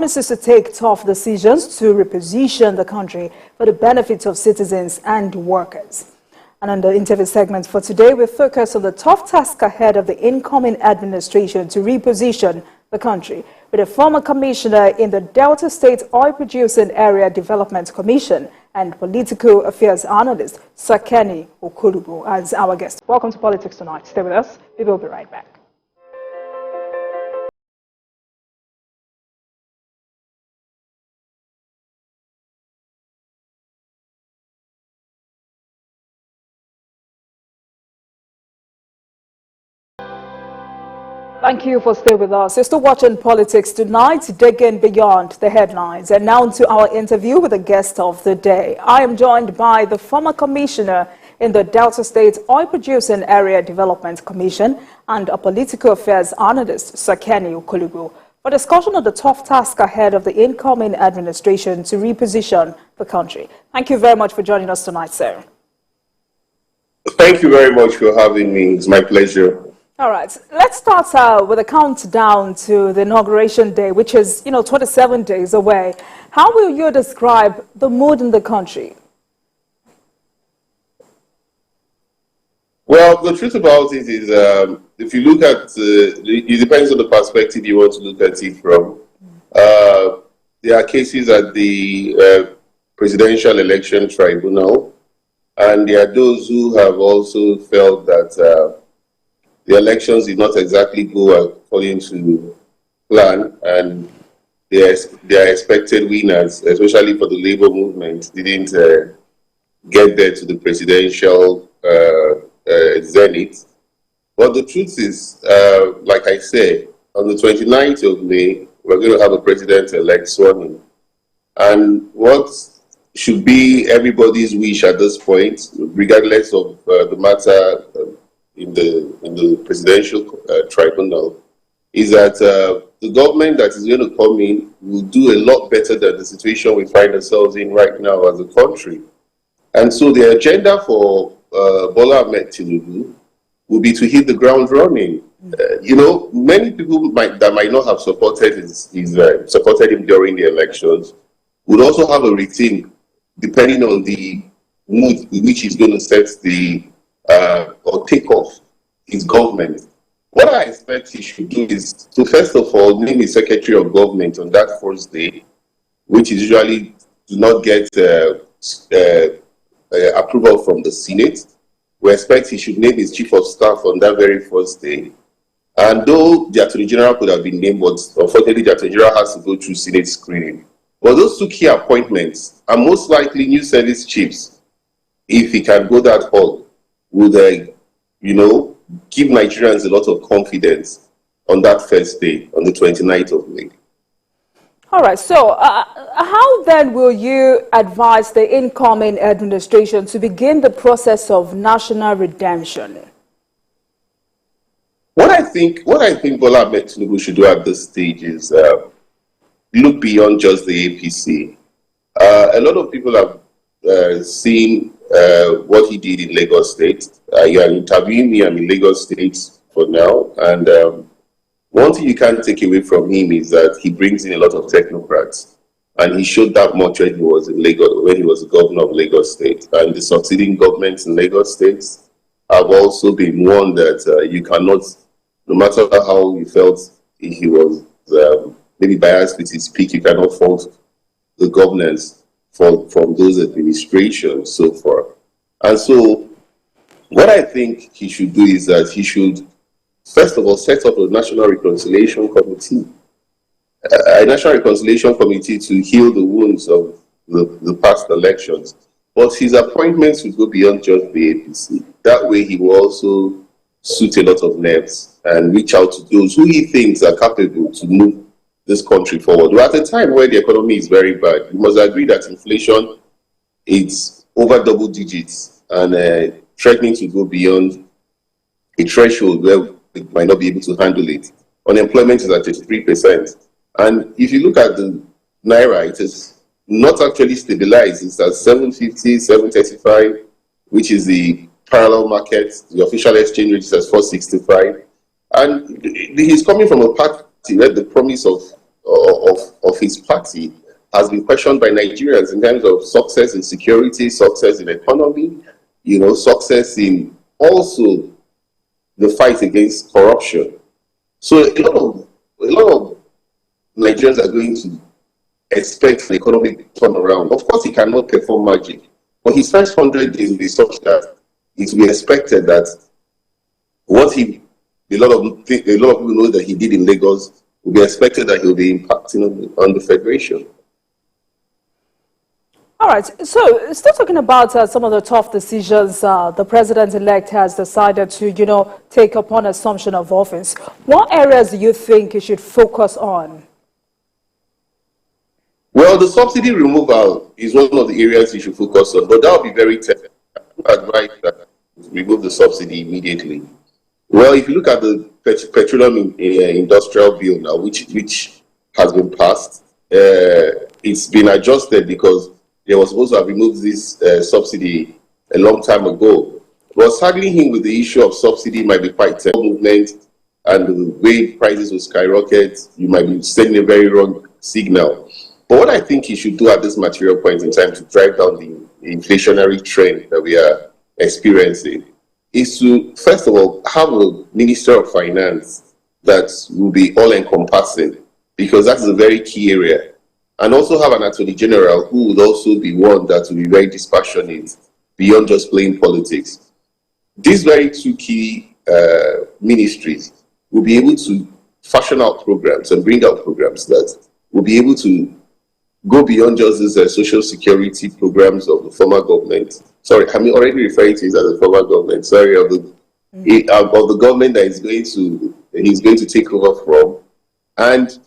Promises to take tough decisions to reposition the country for the benefit of citizens and workers. And on the interview segment for today, we focus on the tough task ahead of the incoming administration to reposition the country with a former commissioner in the Delta State Oil Producing Area Development Commission and political affairs analyst Sakeni Okolugbo as our guest. Welcome to Politics Tonight. Stay with us. We will be right back. Thank you for staying with us. You're still watching Politics Tonight, digging beyond the headlines. And now to our interview with the guest of the day. I am joined by the former commissioner in the Delta State Oil Producing Area Development Commission and a political affairs analyst, Sakeni Okolugbo, for discussion of the tough task ahead of the incoming administration to reposition the country. Thank you very much for joining us tonight, sir. Thank you very much for having me. It's my pleasure. All right, let's start with a countdown to the inauguration day, which is, 27 days away. How will you describe the mood in the country? Well, the truth about it is, if you look at, it depends on the perspective you want to look at it from. There are cases at the Presidential Election Tribunal, and there are those who have also felt that the elections did not exactly go according to plan, and their expected winners, especially for the labor movement, didn't get there to the presidential zenith. But the truth is, like I said, on the 29th of May, we're going to have a president-elect sworn in. And what should be everybody's wish at this point, regardless of the matter in the presidential tribunal, is that the government that is going to come in will do a lot better than the situation we find ourselves in right now as a country. And so the agenda for Bola Ahmed Tinubu will be to hit the ground running. Many people that might not have supported supported him during the elections would also have a rethink depending on the mood in which he's going to set the or take off his government. What I expect he should do is to first of all name his Secretary of Government on that first day, which is usually do not get approval from the Senate. We expect he should name his Chief of Staff on that very first day. And though the Attorney General could have been named, but unfortunately the Attorney General has to go through Senate screening. But those two key appointments are most likely new service chiefs, if he can go that hall, would give Nigerians a lot of confidence on that first day, on the 29th of May. All right, so how then will you advise the incoming administration to begin the process of national redemption? What I think Bola Ahmed Tinubu should do at this stage is look beyond just the APC. A lot of people have seen what he did in Lagos State. You are interviewing me. I'm in Lagos State for now, and one thing you can't take away from him is that he brings in a lot of technocrats, and he showed that much when he was in Lagos, when he was the governor of Lagos State. And the succeeding governments in Lagos State have also been warned that you cannot, no matter how you felt he was maybe biased with his peak, you cannot fault the governance from those administrations so far. And so what I think he should do is that he should, first of all, set up a National Reconciliation Committee, a National Reconciliation Committee to heal the wounds of the past elections. But his appointments would go beyond just the APC. That way he will also suit a lot of nerves and reach out to those who he thinks are capable to move this country forward. We're at a time where the economy is very bad. You must agree that inflation is over double digits and threatening to go beyond a threshold where we might not be able to handle it. Unemployment is at 33%. And if you look at the Naira, it is not actually stabilized. It's at 750, 735, which is the parallel market. The official exchange rate is at 465. And he's coming from a party where the promise of of his party has been questioned by Nigerians in terms of success in security, success in economy, success in also the fight against corruption. So a lot of Nigerians are going to expect an economic turnaround. Of course, he cannot perform magic, but his first 100 days will be such that it will be expected that a lot of people know that he did in Lagos will be expected that he will be impacting on the federation. All right. So, still talking about some of the tough decisions the president-elect has decided to, take upon assumption of office. What areas do you think he should focus on? Well, the subsidy removal is one of the areas he should focus on, but that would be very tough. I advise that remove the subsidy immediately. Well, if you look at the petroleum industrial bill now, which has been passed, it's been adjusted because they were supposed to have removed this subsidy a long time ago. But saddling him with the issue of subsidy might be quite tough. Movement and the way prices will skyrocket, you might be sending a very wrong signal. But what I think he should do at this material point in time to drive down the inflationary trend that we are experiencing is to, first of all, have a Minister of Finance that will be all-encompassing, because that is a very key area. And also have an Attorney General who would also be one that will be very dispassionate beyond just playing politics. These very two key ministries will be able to fashion out programs and bring out programs that will be able to go beyond just these social security programs of the former government. Sorry, I'm already referring to it as the former government. Sorry, of the government that he's going to take over from, and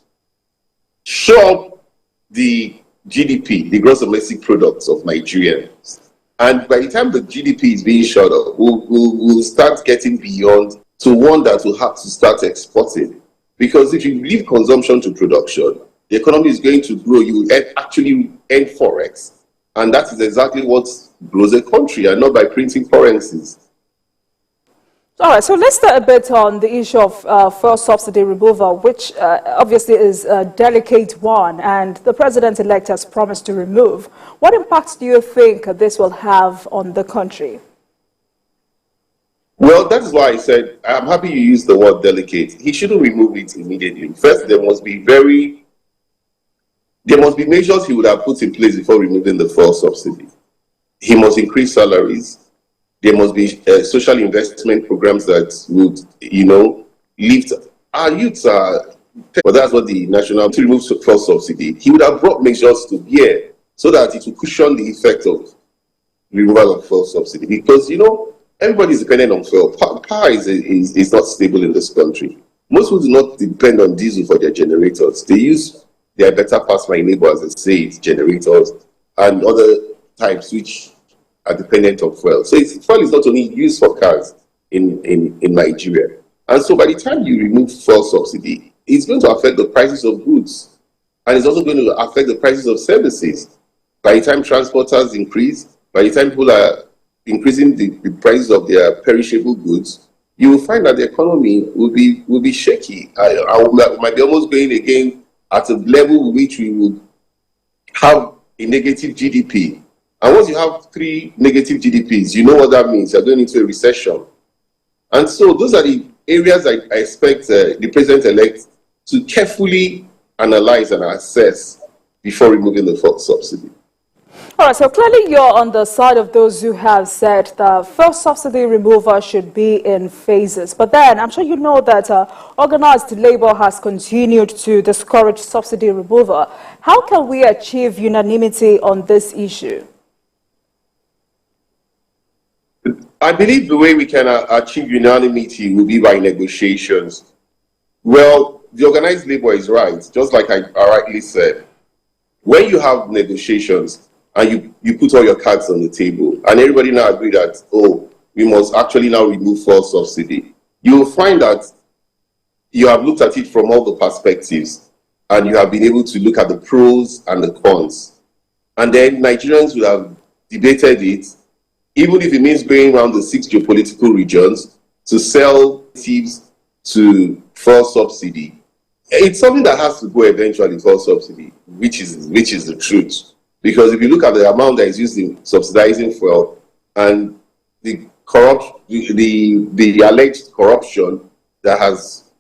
show up the GDP, the gross domestic products of Nigerians. And by the time the GDP is being shot up, we'll start getting beyond to one that will have to start exporting. Because if you leave consumption to production, the economy is going to grow. You will actually end forex. And that is exactly what grows a country, and not by printing currencies. All right, so let's start a bit on the issue of fuel subsidy removal, which obviously is a delicate one, and the president-elect has promised to remove. What impacts do you think this will have on the country? Well, that is why I said I'm happy you used the word delicate. He shouldn't remove it immediately. First, there must be measures he would have put in place before removing the fuel subsidy. He must increase salaries. There must be social investment programs that would, lift our youths. But that's what the national to remove fuel subsidy. He would have brought measures to bear so that it would cushion the effect of removal of fuel subsidy. Because everybody is dependent on fuel. Power is not stable in this country. Most people do not depend on diesel for their generators. They use their better pass my neighbor, as they say, it's generators and other types which are dependent on fuel. So fuel is not only used for cars in Nigeria. And so by the time you remove fuel subsidy, it's going to affect the prices of goods. And it's also going to affect the prices of services. By the time transporters increase, by the time people are increasing the prices of their perishable goods, you will find that the economy will be shaky. I might be almost going again at a level which we would have a negative GDP. And once you have 3 negative GDPs, you know what that means. You're going into a recession. And so those are the areas I expect the president-elect to carefully analyze and assess before removing the fuel subsidy. All right, so clearly you're on the side of those who have said the fuel subsidy removal should be in phases. But then I'm sure you know that organized labor has continued to discourage subsidy removal. How can we achieve unanimity on this issue? I believe the way we can achieve unanimity will be by negotiations. Well, the organized labor is right, just like I rightly said. When you have negotiations and you put all your cards on the table and everybody now agree that, we must actually now remove fuel subsidy, you will find that you have looked at it from all the perspectives and you have been able to look at the pros and the cons. And then Nigerians will have debated it, even if it means going around the 6 geopolitical regions to sell thieves to fuel subsidy. it's something that has to go eventually for subsidy, which is the truth. Because if you look at the amount that is used in subsidizing fuel and the the alleged corruption that has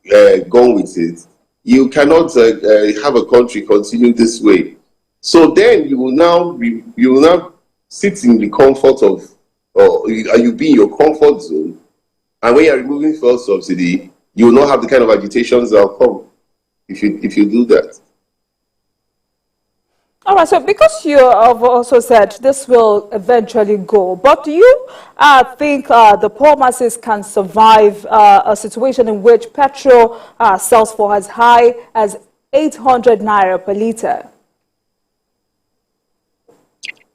gone with it, you cannot have a country continue this way. So then you will now sit in the comfort of, or you be in your comfort zone, and when you're removing fuel subsidy, you will not have the kind of agitations that will come if you do that. All right, so because you have also said this will eventually go, but do you think the poor masses can survive a situation in which petrol sells for as high as 800 naira per litre?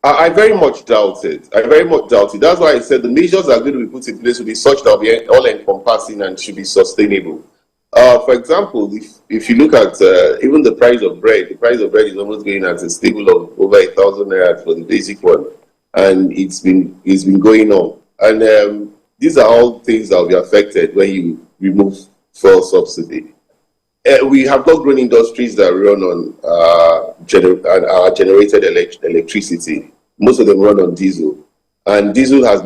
I very much doubt it. I very much doubt it. That's why I said the measures that are going to be put in place will be such that will be all-encompassing and should be sustainable. For example, if you look at even the price of bread is almost going at a stable of over 1,000 naira for the basic one, and it's been going on. And these are all things that will be affected when you remove fuel subsidy. We have got growing industries that run on generated electricity. Most of them run on diesel, and diesel there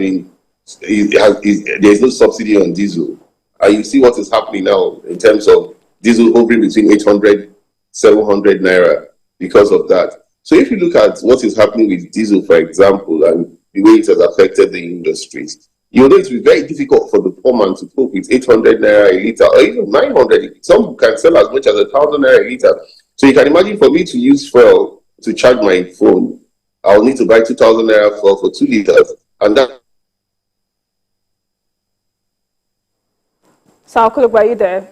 is no subsidy on diesel. And you see what is happening now in terms of diesel hovering between 800, 700 naira because of that. So if you look at what is happening with diesel, for example, and the way it has affected the industries, you know it will be very difficult for the poor man to cope with 800 naira a litre or even 900. Some can sell as much as 1,000 naira a litre. So you can imagine, for me to use fuel to charge my phone, I'll need to buy 2,000 naira fuel for 2 litres, and that. So Okolugbo, are you there?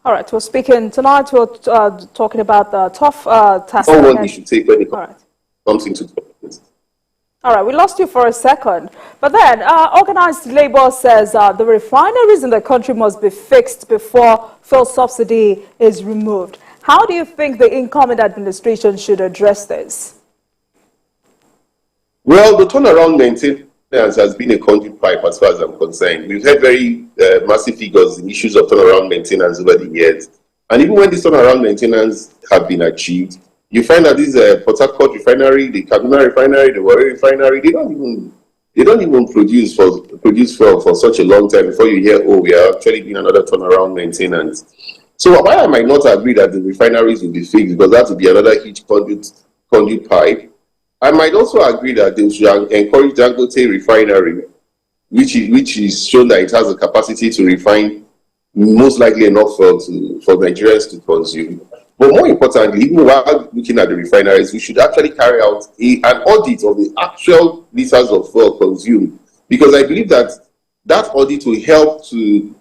All right, we're speaking tonight. We're talking about the tough task. One should take when it comes into government. All right, we lost you for a second. But then organized labor says the refineries in the country must be fixed before fuel subsidy is removed. How do you think the incoming administration should address this? Well, the turnaround maintenance has been a conduit pipe as far as I'm concerned. We've had very massive figures in issues of turnaround maintenance over the years. And even when this turnaround maintenance have been achieved, you find that this Port Harcourt refinery, the Kaduna refinery, the Warri refinery, they don't even produce for such a long time before you hear, oh, we are actually doing another turnaround maintenance. So why I might not agree that the refineries will be fixed, because that would be another huge conduit pipe. I might also agree that they should encourage Dangote refinery, which is shown that it has the capacity to refine most likely enough for Nigerians to consume. But more importantly, even while looking at the refineries, we should actually carry out an audit of the actual liters of fuel consumed, because I believe that audit will help to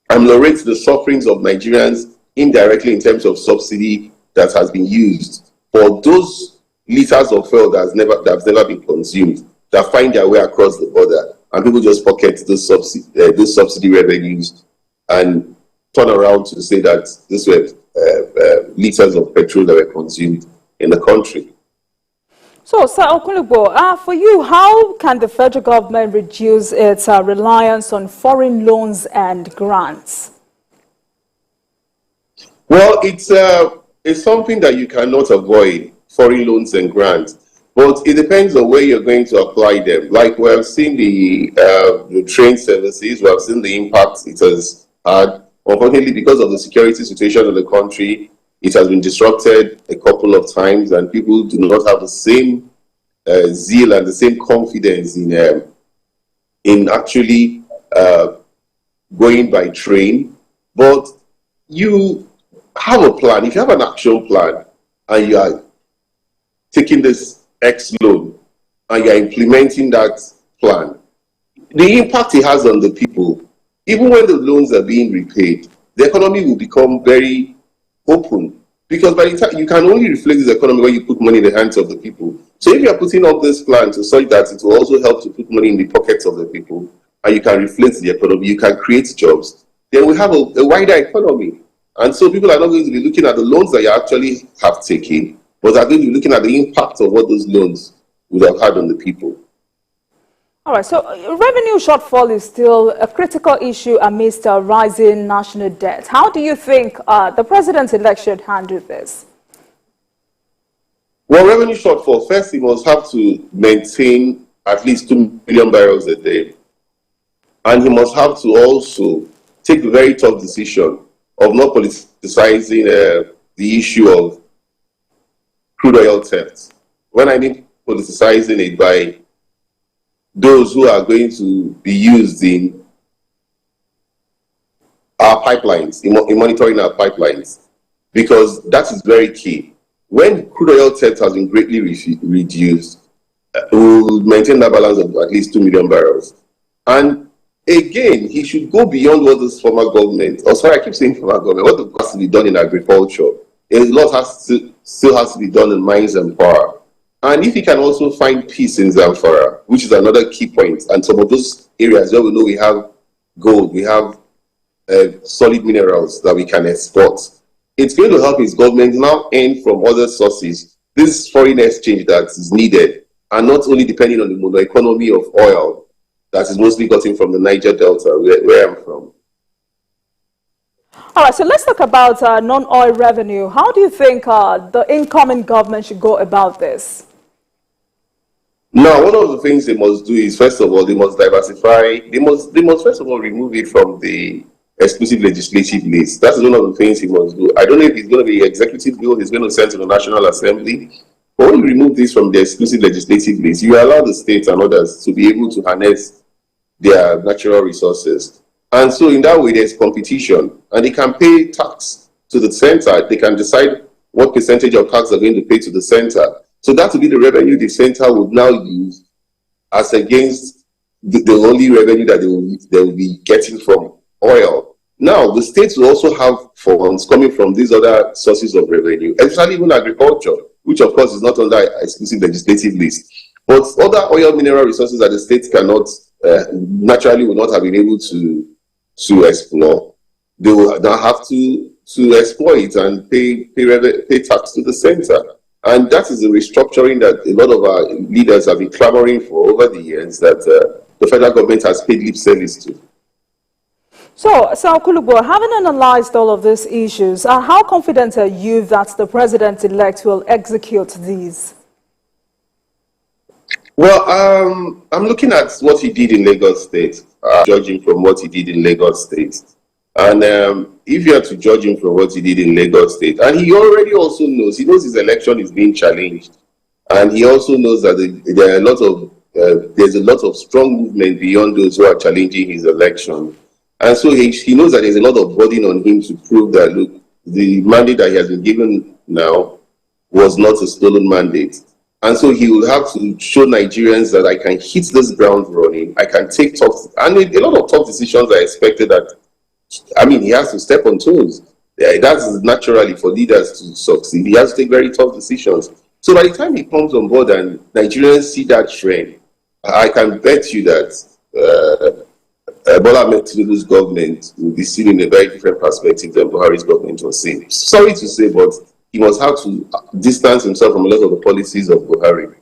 ameliorate the sufferings of Nigerians indirectly in terms of subsidy that has been used for those liters of fuel that's never been consumed, that find their way across the border, and people just pocket those subsidy revenues and turn around to say that this were liters of petrol that were consumed in the country. So, Sir Okolugbo, for you, how can the federal government reduce its reliance on foreign loans and grants? Well, it's something that you cannot avoid, foreign loans and grants, but it depends on where you're going to apply them. Like we have seen the train services, we have seen the impact it has had. Unfortunately, because of the security situation in the country, it has been disrupted a couple of times, and people do not have the same zeal and the same confidence in actually going by train. But you have a plan. If you have an action plan and you are taking this X loan and you're implementing that plan, the impact it has on the people, even when the loans are being repaid, the economy will become very open, because by the time you can only reflect this economy when you put money in the hands of the people. So if you are putting up this plan to such that it will also help to put money in the pockets of the people, and you can reflect the economy, you can create jobs, then we have a wider economy. And so people are not going to be looking at the loans that you actually have taken, but are going to be looking at the impact of what those loans would have had on the people. All right, so revenue shortfall is still a critical issue amidst a rising national debt. How do you think the president-elect should handle this? Well, revenue shortfall, first, he must have to maintain at least 2 million barrels a day. And he must have to also take the very tough decision of not politicizing the issue of crude oil theft. When I mean politicizing it, by those who are going to be used in our pipelines, in monitoring our pipelines, because that is very key. When crude oil theft has been greatly reduced, we'll maintain that balance of at least 2 million barrels. And again, he should go beyond what this former government, oh sorry, I keep saying former government, what has to be done in agriculture. A lot still has to be done in mines and power. And if he can also find peace in Zamfara, which is another key point, and some of those areas where we know we have gold, we have solid minerals that we can export, it's going to help his government now earn from other sources this foreign exchange that is needed, and not only depending on the mono-economy of oil that is mostly gotten from the Niger Delta, where I'm from. All right, so let's talk about non-oil revenue. How do you think the incoming government should go about this? Now, one of the things they must do is, first of all, they must diversify. They must first of all remove it from the exclusive legislative list. That's one of the things he must do. I don't know if it's going to be an executive bill he's going to send to the National Assembly. But when you remove this from the exclusive legislative list, you allow the states and others to be able to harness their natural resources. And so in that way, there's competition, and they can pay tax to the center. They can decide what percentage of tax they're going to pay to the center. So that will be the revenue the center would now use as against the only revenue that they will be getting from oil. Now, the states will also have funds coming from these other sources of revenue, especially even agriculture, which of course is not under exclusive legislative list. But other oil mineral resources that the states cannot, naturally will not have been able to explore, they will now have to exploit and pay tax to the center. And that is the restructuring that a lot of our leaders have been clamoring for over the years, that the federal government has paid lip service to. So Okolugbo, having analyzed all of these issues, how confident are you that the president-elect will execute these? Well, I'm looking at what he did in Lagos State, judging from what he did in Lagos State. And if you are to judge him from what he did in Lagos State, and he already also knows, he knows his election is being challenged. And he also knows that there are there's a lot of strong movement beyond those who are challenging his election. And so he knows that there's a lot of burden on him to prove that, look, the mandate that he has been given now was not a stolen mandate. And so he will have to show Nigerians that I can hit this ground running, I can take tough, and a lot of tough decisions are expected that, I mean, he has to step on toes. That's naturally for leaders to succeed. He has to take very tough decisions. So by the time he comes on board and Nigerians see that trend, I can bet you that Bola Ahmed Tinubu's government will be seen in a very different perspective than Buhari's government was seen. Sorry to say, but he must have to distance himself from a lot of the policies of Buhari.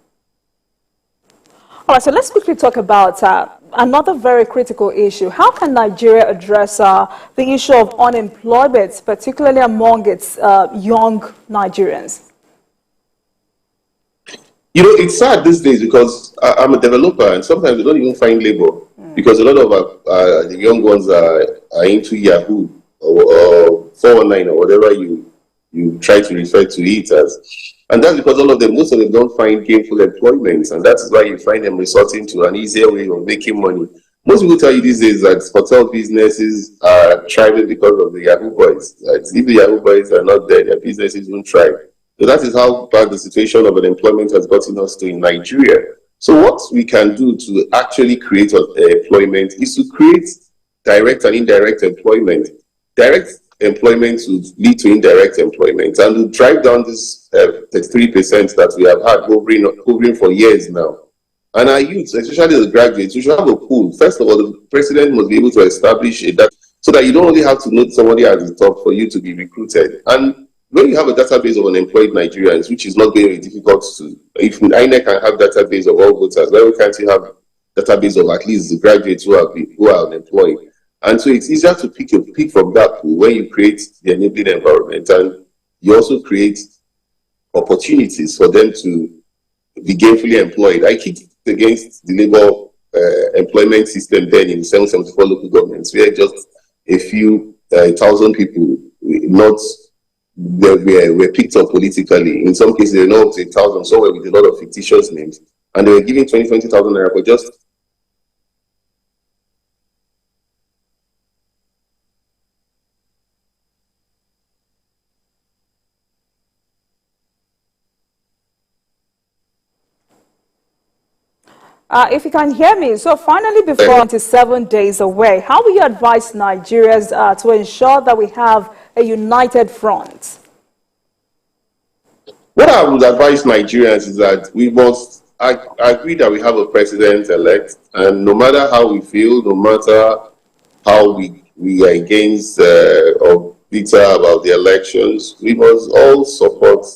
All right, so let's quickly talk about another very critical issue. How can Nigeria address the issue of unemployment, particularly among its young Nigerians? You know, it's sad these days because I'm a developer and sometimes we don't even find labor because a lot of the young ones are into Yahoo or 419 or whatever you try to refer to it as. And that's because most of them don't find gainful employment, and that is why you find them resorting to an easier way of making money. Most people tell you these days that hotel businesses are thriving because of the Yahoo boys. If the Yahoo boys are not there, their businesses won't thrive. So that is how bad the situation of unemployment has gotten us to in Nigeria. So what we can do to actually create employment is to create direct and indirect employment. Direct employment would lead to indirect employment and will drive down this 33% that we have had hovering for years now. And our youth, especially the graduates, we should have a pool. First of all, the president must be able to establish a data so that you don't only have to know somebody at the top for you to be recruited. And when you have a database of unemployed Nigerians, which is not very difficult to, if INEC can have database of all voters, why can't you have database of at least the graduates who are unemployed. And so it's easier to pick from that pool when you create the enabling environment, and you also create opportunities for them to be gainfully employed. I kicked against the labor employment system then in 774 local governments, where just a few thousand people were picked up politically. In some cases, they were not up to 1,000, somewhere with a lot of fictitious names, and they were giving 20,000 naira for just. If you can hear me, so finally, before 27 days away, how will you advise Nigerians to ensure that we have a united front? What I would advise Nigerians is that we must agree that we have a president-elect, and no matter how we feel, no matter how we are against or bitter about the elections, we must all support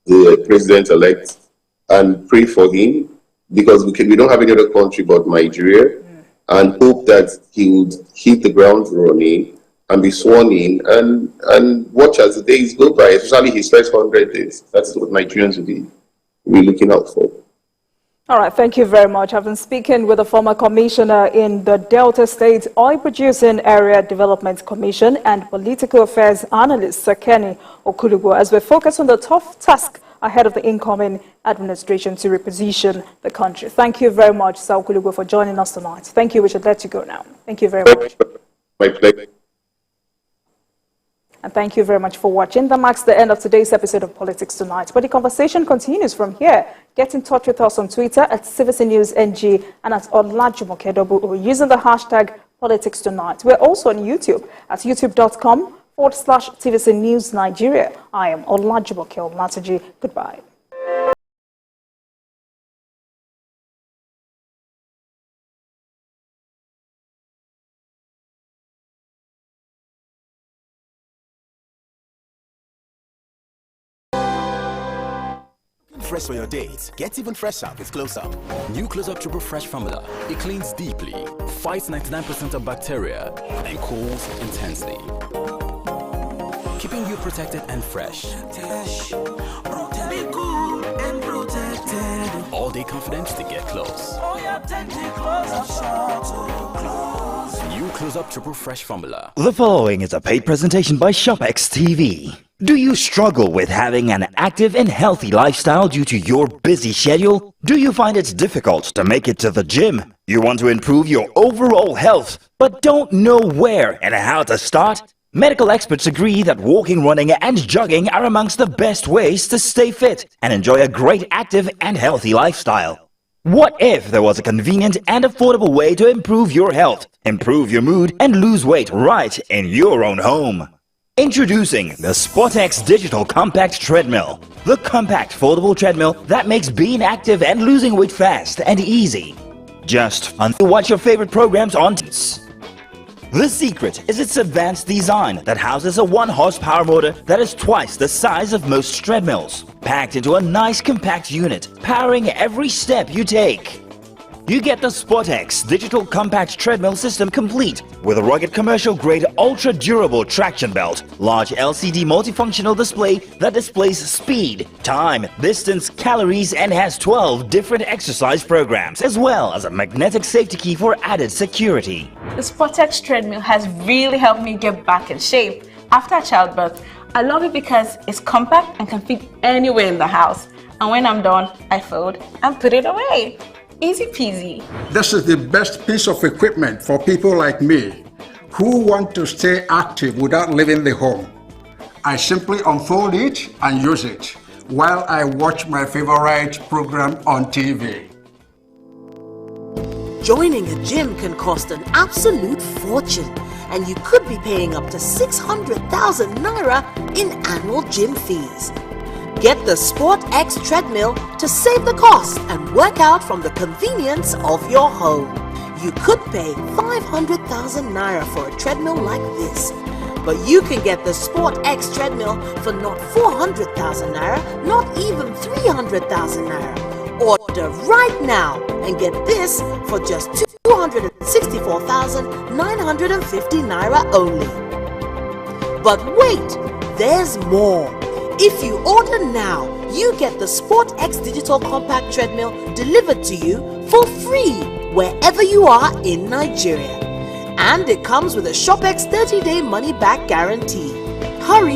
the president-elect and pray for him, because we don't have any other country but Nigeria, and hope that he would hit the ground running and be sworn in, and watch as the days go by, especially his first 100 days. That's what Nigerians will be looking out for. All right, thank you very much. I've been speaking with the former commissioner in the Delta State Oil Producing Area Development Commission and political affairs analyst, Sir Kenny Okolugbo, as we focus on the tough task ahead of the incoming administration to reposition the country. Thank you very much, Sir Okolugbo, for joining us tonight. Thank you. We should let you go now. Thank you very much. My pleasure. And thank you very much for watching. That marks the end of today's episode of Politics Tonight. But the conversation continues from here. Get in touch with us on Twitter at TVC News NG and at Olajumoke using the hashtag Politics Tonight. We're also on YouTube at youtube.com/TVC News Nigeria. I am Olajumoke. Goodbye. Fresh for your dates. Get even fresher with Close Up. New Close Up Triple Fresh formula. It cleans deeply, fights 99% of bacteria, and cools intensely, keeping you protected and fresh. All day confidence to get close. New Close Up Triple Fresh formula. The following is a paid presentation by ShopX TV. Do you struggle with having an active and healthy lifestyle due to your busy schedule? Do you find it difficult to make it to the gym? You want to improve your overall health, but don't know where and how to start? Medical experts agree that walking, running, and jogging are amongst the best ways to stay fit and enjoy a great active and healthy lifestyle. What if there was a convenient and affordable way to improve your health, improve your mood, and lose weight right in your own home? Introducing the SportX Digital Compact Treadmill. The compact foldable treadmill that makes being active and losing weight fast and easy. Just watch your favorite programs on TV. The secret is its advanced design that houses a 1 horsepower motor that is twice the size of most treadmills, packed into a nice compact unit, powering every step you take. You get the SportX Digital Compact Treadmill System complete with a rugged commercial-grade ultra-durable traction belt, large LCD multifunctional display that displays speed, time, distance, calories, and has 12 different exercise programs, as well as a magnetic safety key for added security. The SportX treadmill has really helped me get back in shape after childbirth. I love it because it's compact and can fit anywhere in the house. And when I'm done, I fold and put it away. Easy peasy. This is the best piece of equipment for people like me who want to stay active without leaving the home. I simply unfold it and use it while I watch my favorite program on TV. Joining a gym can cost an absolute fortune, and you could be paying up to 600,000 naira in annual gym fees. Get the SportX treadmill to save the cost and work out from the convenience of your home. You could pay 500,000 naira for a treadmill like this, but you can get the SportX treadmill for not 400,000 naira, not even 300,000 naira. Order right now and get this for just 264,950 naira only. But wait, there's more. If you order now, you get the Sport X Digital Compact Treadmill delivered to you for free wherever you are in Nigeria. And it comes with a ShopX 30-day money-back guarantee. Hurry